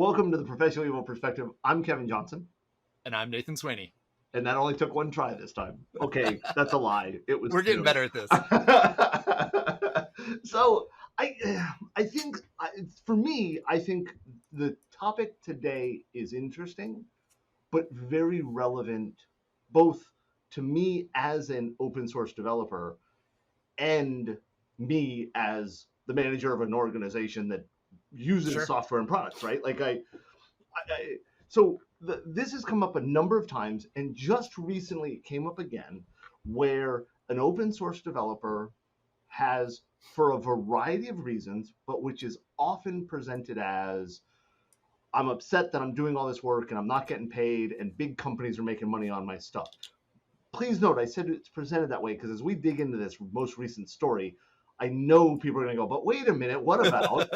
welcome to the Professional Evil Perspective. I'm Kevin Johnson, And I'm Nathan Sweeney. and that only took one try this time. Okay, that's a lie. It was We're getting two. better at this. So I think for me, I think the topic today is interesting, but very relevant, both to me as an open source developer and me as the manager of an organization that uses Sure. software and products, right? So this has come up a number of times, and just recently it came up again, where an open source developer has, for a variety of reasons, but which is often presented as, I'm upset that I'm doing all this work and I'm not getting paid, and big companies are making money on my stuff. Please note, I said it's presented that way because as we dig into this most recent story, I know people are going to go, but wait a minute, what about?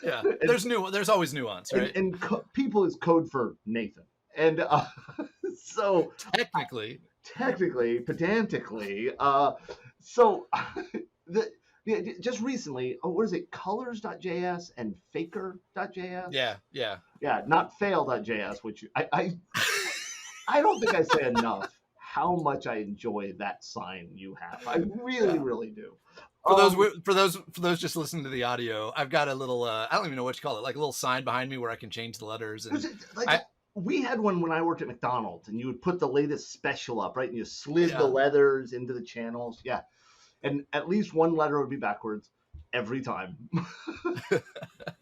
Yeah, there's always nuance, right? And people is code for Nathan. And so technically, pedantically, so just recently, what is it? Colors.js and Faker.js. Yeah. Not fail.js, which I don't think I say enough how much I enjoy that sign you have. I really do. For those just listening to the audio, I've got a little I don't even know what you call it, like a little sign behind me where I can change the letters. And we had one when I worked at McDonald's, and you would put the latest special up, right? And you slid the letters into the channels. Yeah. And at least one letter would be backwards every time.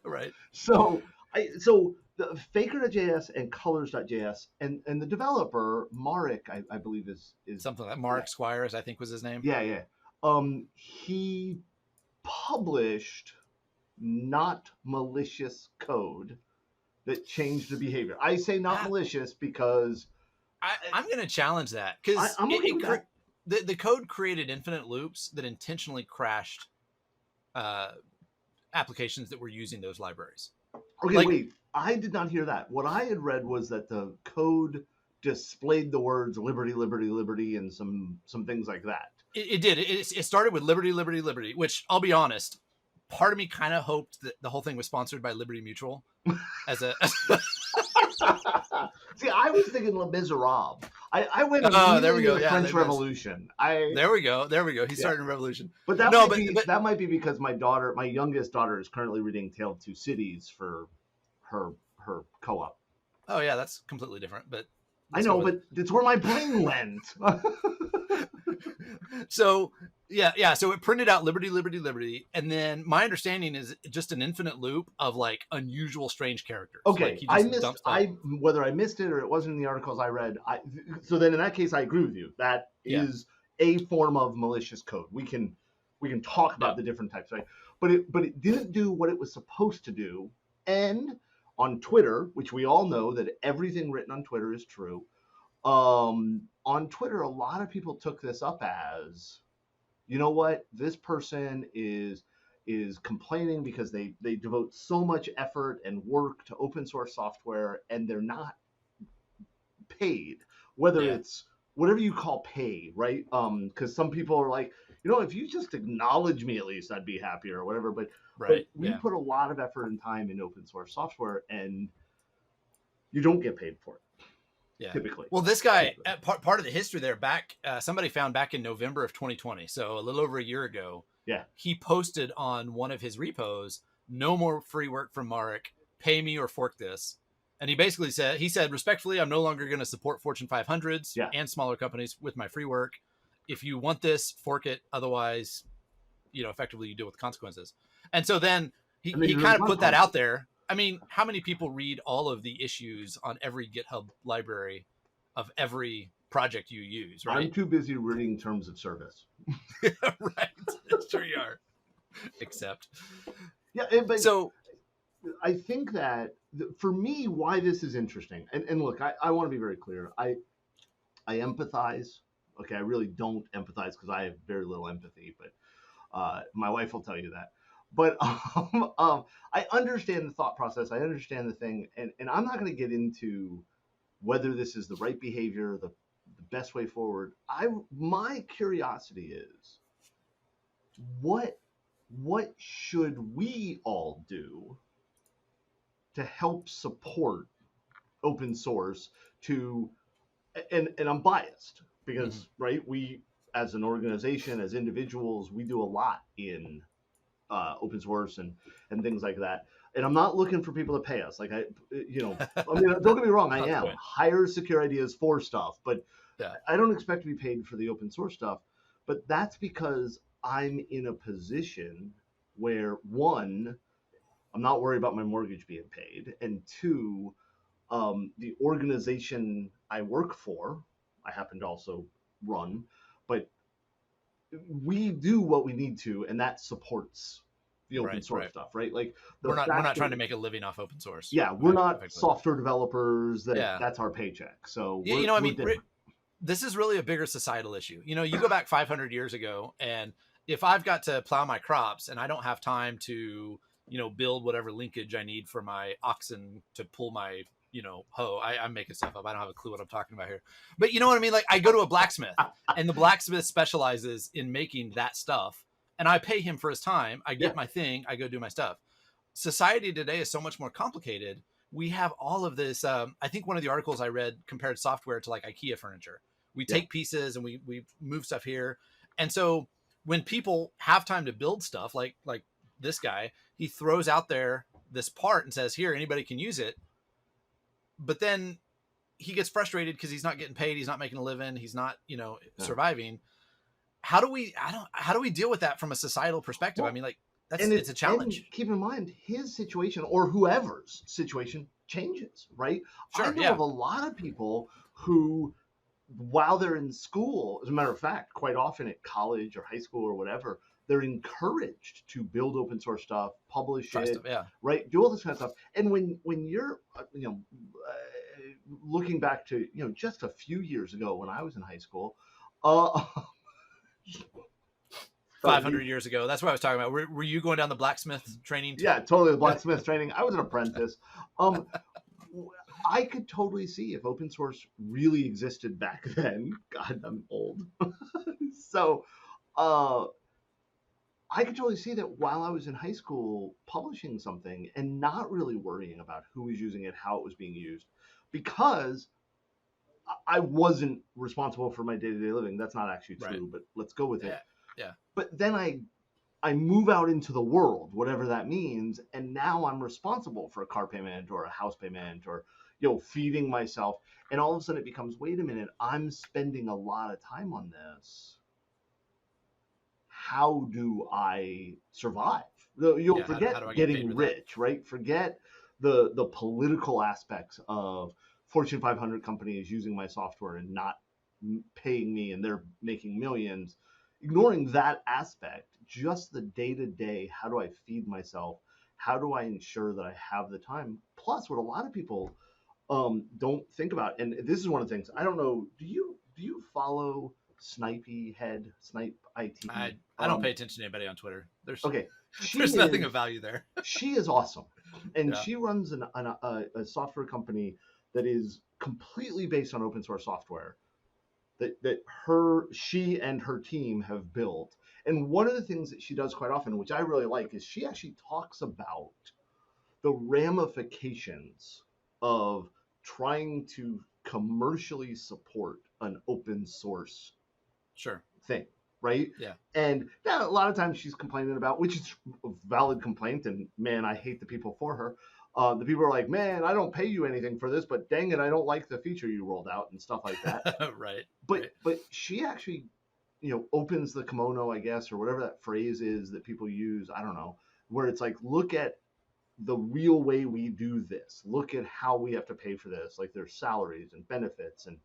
Right. So the Faker.js and Colors.js and the developer, Marek, I believe is something like Mark Squires, I think was his name. Yeah. He published not malicious code that changed the behavior. I say not malicious because I'm going to challenge that, because the code created infinite loops that intentionally crashed applications that were using those libraries. Okay, wait. I did not hear that. What I had read was that the code displayed the words liberty, liberty, liberty, and some things like that. It did. It started with liberty, liberty, liberty, which, I'll be honest, part of me kind of hoped that the whole thing was sponsored by Liberty Mutual. See, I was thinking Les Miserables. I went there we go. The French Revolution. There we go. He's starting a revolution. But that might be because my youngest daughter, is currently reading Tale of Two Cities for her co-op. Oh yeah, that's completely different. But I know, but it's where my brain went. So so it printed out liberty, liberty, liberty, and then my understanding is just an infinite loop of like unusual, strange characters. Okay, whether I missed it or it wasn't in the articles I read. So then in that case, I agree with you. That is a form of malicious code. We can talk about the different types, right? But it didn't do what it was supposed to do. And on Twitter, which we all know that everything written on Twitter is true. On Twitter, a lot of people took this up as, you know what, this person is complaining because they devote so much effort and work to open source software and they're not paid, whether it's whatever you call pay, right? Because some people are like, if you just acknowledge me at least, I'd be happier or whatever. But we put a lot of effort and time in open source software, and you don't get paid for it. Yeah. Typically. Well, this guy, part of the history there, somebody found back in November of 2020, so a little over a year ago, he posted on one of his repos, "No more free work from Marek, pay me or fork this." And he basically said, respectfully, I'm no longer going to support Fortune 500s and smaller companies with my free work. If you want this, fork it. Otherwise, effectively you deal with the consequences. And so then he kind of put that out there. I mean, how many people read all of the issues on every GitHub library of every project you use, right? I'm too busy reading terms of service. Right. Sure you are. Except. Yeah, but so I think that for me, why this is interesting, and look, I want to be very clear. I empathize. Okay, I really don't empathize because I have very little empathy, but my wife will tell you that. But I understand the thought process. I understand the thing. And I'm not going to get into whether this is the right behavior, the best way forward. My curiosity is, what should we all do to help support open source and I'm biased because right, we as an organization, as individuals, we do a lot in open source and things like that. And I'm not looking for people to pay us. Like I mean, don't get me wrong, I am hire Secure Ideas for stuff, but I don't expect to be paid for the open source stuff. But that's because I'm in a position where one, I'm not worried about my mortgage being paid, and two, the organization I work for, I happen to also run, but we do what we need to, and that supports the open source stuff, right? Like we're not trying to make a living off open source. Yeah, we're not software developers. That's our paycheck. So this is really a bigger societal issue. You go back 500 years ago, and if I've got to plow my crops and I don't have time to build whatever linkage I need for my oxen to pull my hoe. I'm making stuff up. I don't have a clue what I'm talking about here. But you know what I mean? Like I go to a blacksmith and the blacksmith specializes in making that stuff. And I pay him for his time. I get my thing. I go do my stuff. Society today is so much more complicated. We have all of this. I think one of the articles I read compared software to like IKEA furniture. We take pieces and we move stuff here. And so when people have time to build stuff like this guy, he throws out there this part and says, here, anybody can use it. But then he gets frustrated because he's not getting paid. He's not making a living. He's not, surviving. How do we deal with that from a societal perspective? Well, I mean, like it's a challenge. And keep in mind his situation or whoever's situation changes, right? Sure, I know of a lot of people who, while they're in school, as a matter of fact, quite often at college or high school or whatever, they're encouraged to build open source stuff, publish it, right? Do all this kind of stuff. And when you're, looking back to, just a few years ago when I was in high school, 500 years ago. That's what I was talking about. Were you going down the blacksmith training? Yeah, totally. The blacksmith training. I was an apprentice. I could totally see if open source really existed back then. God, I'm old. So, I could totally see that while I was in high school publishing something and not really worrying about who was using it, how it was being used, because I wasn't responsible for my day-to-day living. That's not actually true, but let's go with it. Yeah. But then I move out into the world, whatever that means, and now I'm responsible for a car payment or a house payment or feeding myself. And all of a sudden it becomes, wait a minute, I'm spending a lot of time on this. How do I survive? You'll forget getting rich, right? Forget the political aspects of Fortune 500 companies using my software and not paying me and they're making millions. Ignoring that aspect, just the day-to-day, how do I feed myself? How do I ensure that I have the time? Plus, what a lot of people don't think about, and this is one of the things, I don't know, do you follow Snipey Head, Snipe IT? I don't pay attention to anybody on Twitter. There's nothing of value there. She is awesome. And she runs a software company that is completely based on open source software that she and her team have built. And one of the things that she does quite often, which I really like, is she actually talks about the ramifications of trying to commercially support an open source thing, right? Yeah. And a lot of times she's complaining about, which is a valid complaint, and man, I hate the people for her. The people are like, man, I don't pay you anything for this, but dang it, I don't like the feature you rolled out and stuff like that. Right. But she actually, opens the kimono, I guess, or whatever that phrase is that people use. I don't know, where it's like, look at the real way we do this. Look at how we have to pay for this. Like there's salaries and benefits and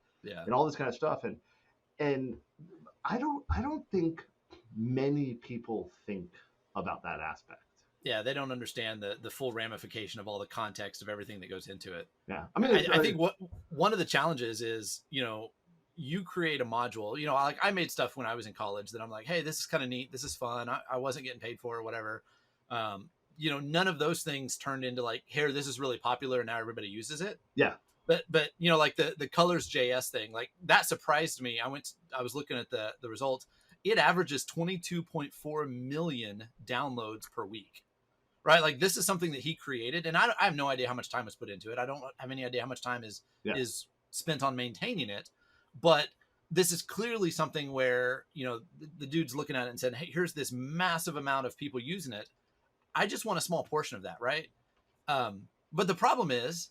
all this kind of stuff. And I don't think many people think about that aspect. Yeah, they don't understand the full ramification of all the context of everything that goes into it. Yeah, I mean, I think one of the challenges is, you create a module. Like I made stuff when I was in college that I'm like, hey, this is kind of neat. This is fun. I wasn't getting paid for it or whatever. None of those things turned into like, here, this is really popular and now everybody uses it. Yeah. But like the colors JS thing, like that surprised me. I was looking at the results. It averages 22.4 million downloads per week. right? Like this is something that he created, and I have no idea how much time was put into it. I don't have any idea how much time is spent on maintaining it, but this is clearly something where, the dude's looking at it and said, hey, here's this massive amount of people using it. I just want a small portion of that, right? But the problem is,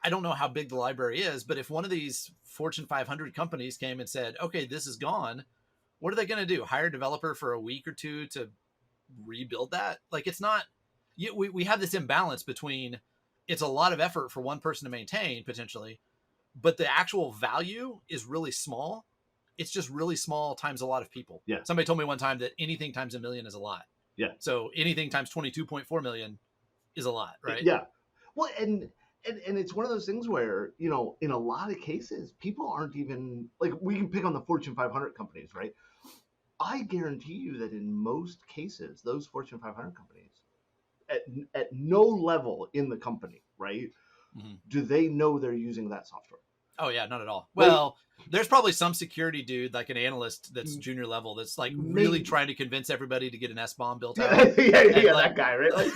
I don't know how big the library is, but if one of these Fortune 500 companies came and said, okay, this is gone, what are they going to do? Hire a developer for a week or two to rebuild that? Like, it's not, we have this imbalance between, it's a lot of effort for one person to maintain potentially, but the actual value is really small. It's just really small times a lot of people. Yeah. Somebody told me one time that anything times $1 million is a lot. Yeah. So anything times 22.4 million is a lot, right? Yeah. Well, and it's one of those things where, in a lot of cases, people aren't even, like, we can pick on the Fortune 500 companies, right? I guarantee you that in most cases, those Fortune 500 companies, at no level in the company, right, do they know they're using that software? Oh, yeah, not at all. Well, there's probably some security dude, like an analyst that's junior level, that's like really trying to convince everybody to get an S-bomb built out. Yeah, like, that guy, right? Like,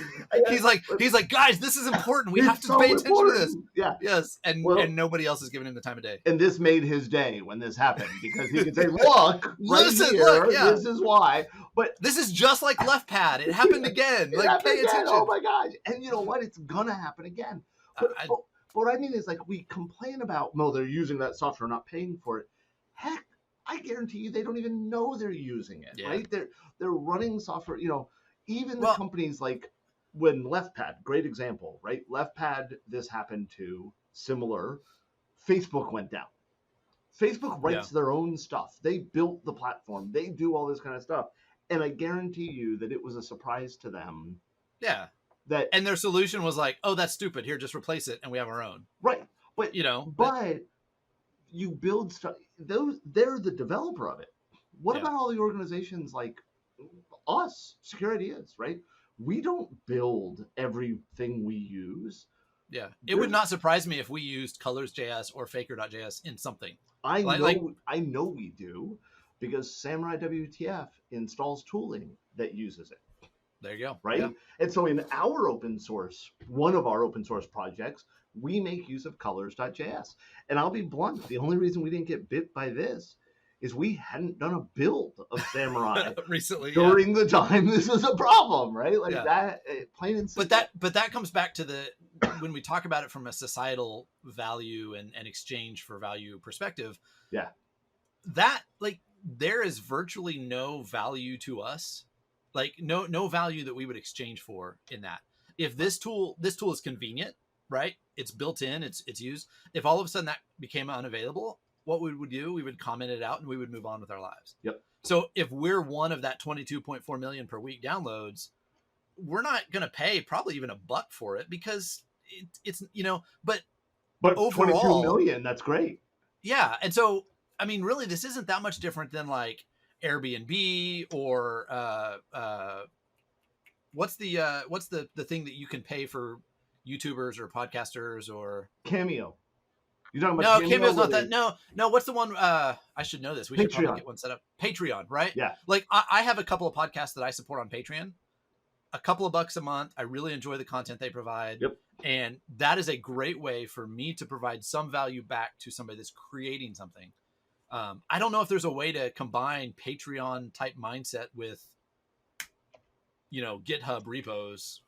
he's like, guys, this is important. We have to pay attention to this. Yeah. Yes, and nobody else is giving him the time of day. And this made his day when this happened, because he could say, look, listen, here, this is why. But this is just like LeftPad. It happened again. Pay attention. Oh my gosh. And you know what? It's going to happen again. But what I mean is, like, we complain about, they're using that software, not paying for it. Heck, I guarantee you they don't even know they're using it, right? They're running software, even the companies like when LeftPad, great example, right? LeftPad, this happened to, similar. Facebook went down. Facebook writes their own stuff. They built the platform. They do all this kind of stuff. And I guarantee you that it was a surprise to them. Yeah. And their solution was like, oh, that's stupid. Here, just replace it, and we have our own. Right. But but you build stuff. They're the developer of it. What about all the organizations like us, Secure Ideas, right? We don't build everything we use. Yeah. It would not surprise me if we used Colors.js or Faker.js in something. I know we do, because Samurai WTF installs tooling that uses it. There you go. Right? Yeah. And so in one of our open source projects, we make use of Colors.js. And I'll be blunt, the only reason we didn't get bit by this is we hadn't done a build of Samurai recently during the time this was a problem, right? Like that, plain and simple. But that comes back to when we talk about it from a societal value and exchange for value perspective. Yeah. That, like, there is virtually no value to us. Like no value that we would exchange for in that. If this tool is convenient, right? It's built in, it's used. If all of a sudden that became unavailable, what we would do, we would comment it out and we would move on with our lives. Yep. So if we're one of that 22.4 million per week downloads, we're not going to pay probably even $1 for it, because it's but overall 22 million, that's great. Yeah. And so, I mean, really, this isn't that much different than like Airbnb or what's the thing that you can pay for YouTubers or podcasters or Cameo? You're talking about no, Cameo's not that. No. What's the one? I should know this. We should probably get one set up. Patreon, right? Yeah. Like I have a couple of podcasts that I support on Patreon. A couple of bucks a month. I really enjoy the content they provide. Yep. And that is a great way for me to provide some value back to somebody that's creating something. I don't know if there's a way to combine Patreon type mindset with, GitHub repos.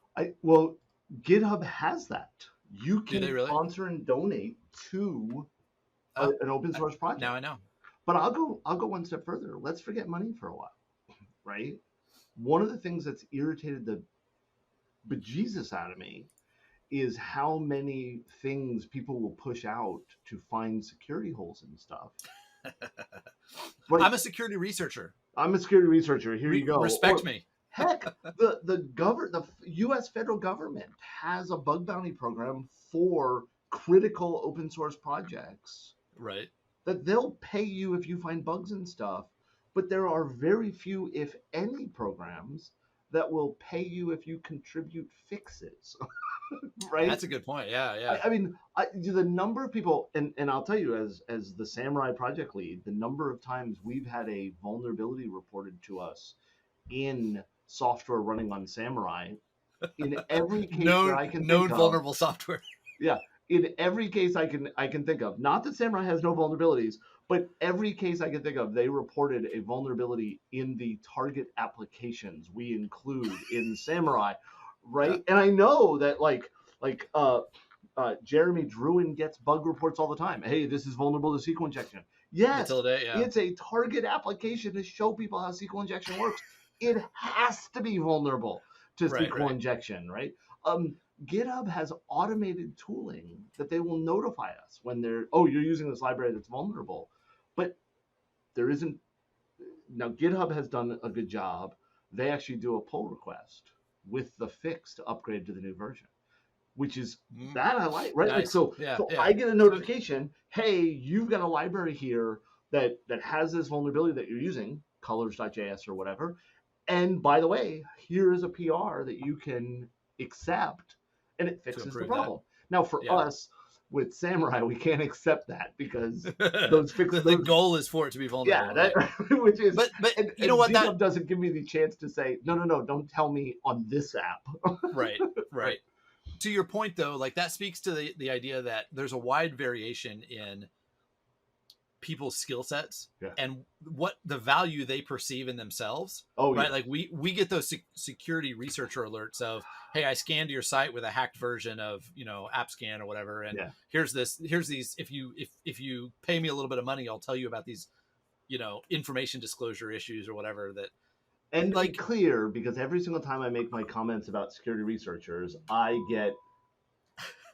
GitHub has that. You can really? sponsor and donate to an open source project. Now I know. But I'll go one step further. Let's forget money for a while, right? One of the things that's irritated the bejesus out of me is how many things people will push out to find security holes and stuff. Like, I'm a security researcher. Here you go. Respect me. Heck, the U.S. federal government has a bug bounty program for critical open source projects. Right. That they'll pay you if you find bugs and stuff, but there are very few, if any, programs that will pay you if you contribute fixes. Right? That's a good point. Yeah. I mean, the number of people, and I'll tell you, as the Samurai project lead, the number of times we've had a vulnerability reported to us in software running on Samurai in every case that I can think of, vulnerable software. Yeah, in every case I can think of, not that Samurai has no vulnerabilities, but every case I can think of, they reported a vulnerability in the target applications we include in Samurai, right? And I know that Jeremy Druin gets bug reports all the time. Hey, this is vulnerable to SQL injection. Yes, it's a target application to show people how SQL injection works. It has to be vulnerable to SQL injection, right? GitHub has automated tooling that they will notify us when you're using this library that's vulnerable. But there isn't. Now, GitHub has done a good job. They actually do a pull request with the fix to upgrade to the new version, which is that I like, right? Nice. So I get a notification, hey, you've got a library here that has this vulnerability that you're using, colors.js or whatever. And by the way, here is a PR that you can accept, and it fixes the problem. Now, for us with Samurai, we can't accept that because those fixes. The goal is for it to be vulnerable. Yeah, which is. But you know what? GitHub doesn't give me the chance to say no, don't tell me on this app. Right. To your point, though, like that speaks to the idea that there's a wide variation in people's skill sets and what the value they perceive in themselves. Right. Like we get those security researcher alerts of, hey, I scanned your site with a hacked version of, AppScan or whatever. And here's these, if you pay me a little bit of money, I'll tell you about these, information disclosure issues or whatever that. And to be clear, because every single time I make my comments about security researchers, I get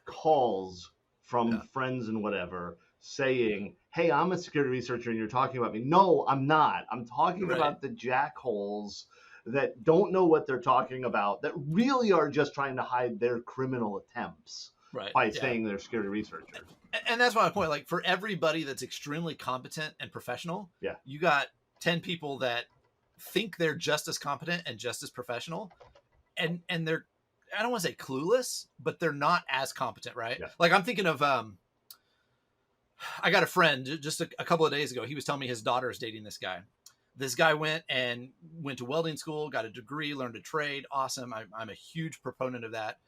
calls from friends and whatever saying, hey, I'm a security researcher and you're talking about me. No, I'm not. I'm talking about the jackholes that don't know what they're talking about, that really are just trying to hide their criminal attempts by saying they're security researchers. And that's my point. Like, for everybody that's extremely competent and professional, you got 10 people that think they're just as competent and just as professional, and they're, I don't want to say clueless, but they're not as competent, right? Like, I'm thinking of I got a friend just a couple of days ago. He was telling me his daughter is dating this guy. This guy went to welding school, got a degree, learned a trade. Awesome. I'm a huge proponent of that.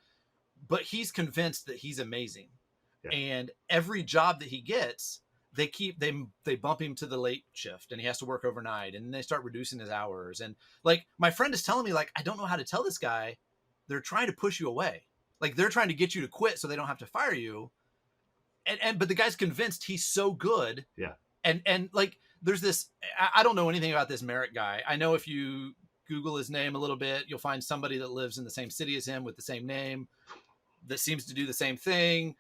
But he's convinced that he's amazing. And every job that he gets, they bump him to the late shift and he has to work overnight, and then they start reducing his hours. And like, my friend is telling me, like, I don't know how to tell this guy. They're trying to push you away. Like, they're trying to get you to quit so they don't have to fire you. But the guy's convinced he's so good. And like, there's this, I don't know anything about this Merrick guy. I know if you Google his name a little bit, you'll find somebody that lives in the same city as him with the same name that seems to do the same thing.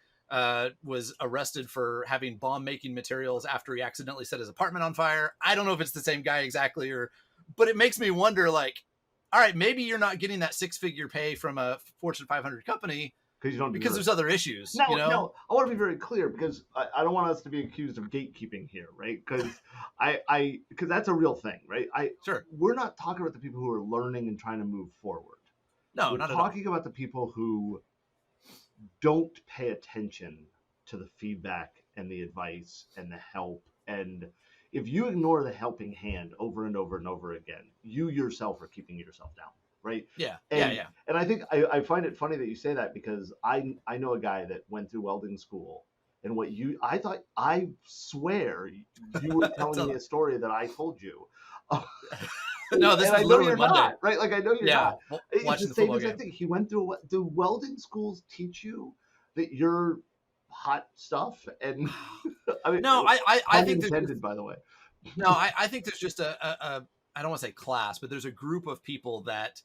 Was arrested for having bomb making materials after he accidentally set his apartment on fire. I don't know if it's the same guy exactly, but it makes me wonder, like, all right, maybe you're not getting that 6-figure pay from a Fortune 500 company because there's other issues. No, I want to be very clear, because I don't want us to be accused of gatekeeping here, right? Because because that's a real thing, right? We're not talking about the people who are learning and trying to move forward. No, we're not talking at all. about the people who don't pay attention to the feedback and the advice and the help. And if you ignore the helping hand over and over and over again, you yourself are keeping yourself down. Right. And I think I find it funny that you say that, because I know a guy that went through welding school, and I swear you were telling me a story that I told you. No, this is literally Monday. Not, right? Like, I know you're not. It's the same as I think he went through. Do welding schools teach you that you're hot stuff? And I mean, no, I think intended, by the way. No, I think there's just a I don't want to say class, but there's a group of people that,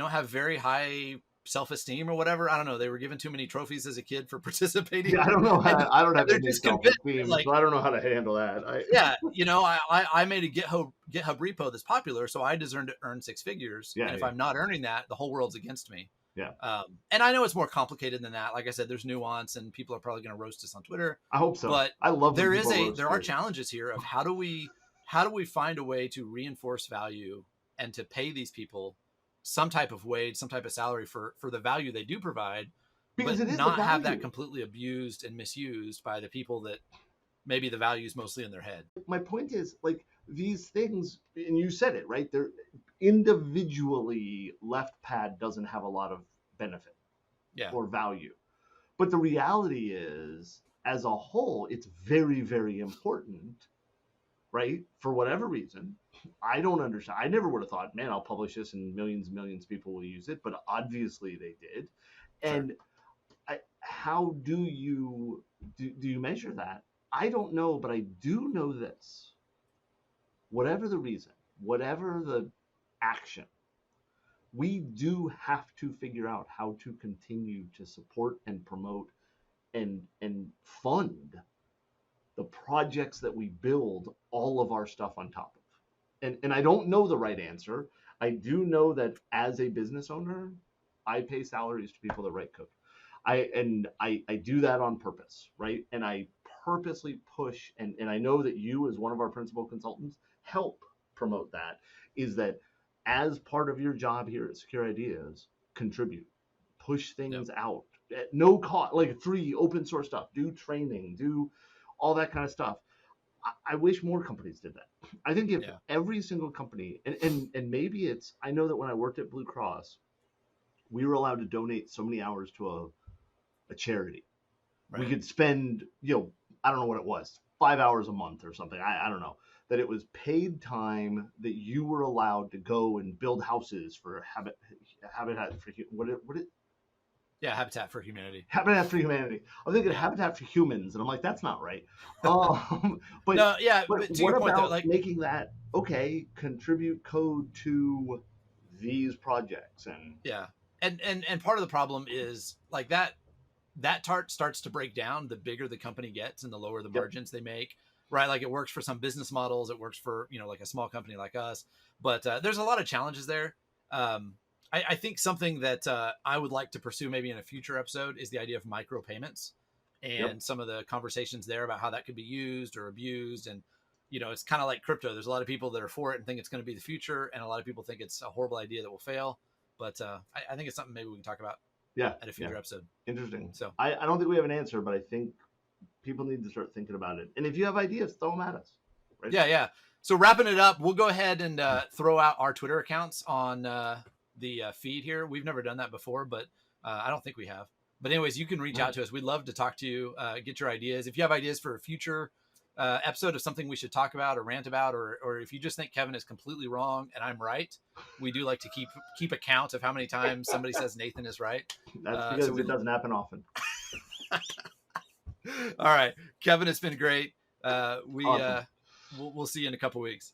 have very high self-esteem or whatever. I don't know. They were given too many trophies as a kid for participating. Yeah, I don't know. I don't have any self-esteem, so I don't know how to handle that. I made a GitHub repo that's popular, so I deserve to earn 6 figures. And if I'm not earning that, the whole world's against me. And I know it's more complicated than that. Like I said, there's nuance, and people are probably going to roast us on Twitter. I hope so. But I love there are challenges here of how do we find a way to reinforce value and to pay these people some type of wage, some type of salary for the value they do provide, because but not have that completely abused and misused by the people that maybe the value is mostly in their head. My point is, like, these things, and you said it, right? They're individually, LeftPad doesn't have a lot of benefit or value. But the reality is, as a whole, it's very, very important, right? For whatever reason. I don't understand. I never would have thought, man, I'll publish this and millions and millions of people will use it. But obviously they did. Sure. And how do you measure that? I don't know, but I do know this. Whatever the reason, whatever the action, we do have to figure out how to continue to support and promote and fund the projects that we build all of our stuff on top of. And I don't know the right answer. I do know that as a business owner, I pay salaries to people that write code. I do that on purpose, right? And I purposely push, and I know that you, as one of our principal consultants, help promote that, is that as part of your job here at Secure Ideas, contribute, push things out at no cost, like free open source stuff, do training, do all that kind of stuff. I wish more companies did that. I think if every single company, and maybe it's, I know that when I worked at Blue Cross, we were allowed to donate so many hours to a charity. Right. We could spend, I don't know what it was, 5 hours a month or something. I don't know. That it was paid time that you were allowed to go and build houses for Habitat for Habitat for Humanity. Habitat for Humanity. I'm thinking Habitat for Humans, and I'm like, that's not right. But no, but to what your point, about though, like making that contribute code to these projects and part of the problem is like that tart starts to break down the bigger the company gets and the lower the margins they make. Right. Like it works for some business models. It works for, like a small company like us. But there's a lot of challenges there. I think something that I would like to pursue maybe in a future episode is the idea of micropayments and some of the conversations there about how that could be used or abused. And, it's kind of like crypto. There's a lot of people that are for it and think it's going to be the future. And a lot of people think it's a horrible idea that will fail. But I think it's something maybe we can talk about at a future episode. Interesting. So I don't think we have an answer, but I think people need to start thinking about it. And if you have ideas, throw them at us. Right? Yeah. So wrapping it up, we'll go ahead and throw out our Twitter accounts on the feed here. We've never done that before, but I don't think we have. But anyways, you can reach out to us. We'd love to talk to you, get your ideas. If you have ideas for a future episode of something we should talk about or rant about, or if you just think Kevin is completely wrong and I'm right, we do like to keep account of how many times somebody says Nathan is right. That's because it doesn't happen often. All right, Kevin, it's been great. Awesome. We'll see you in a couple weeks.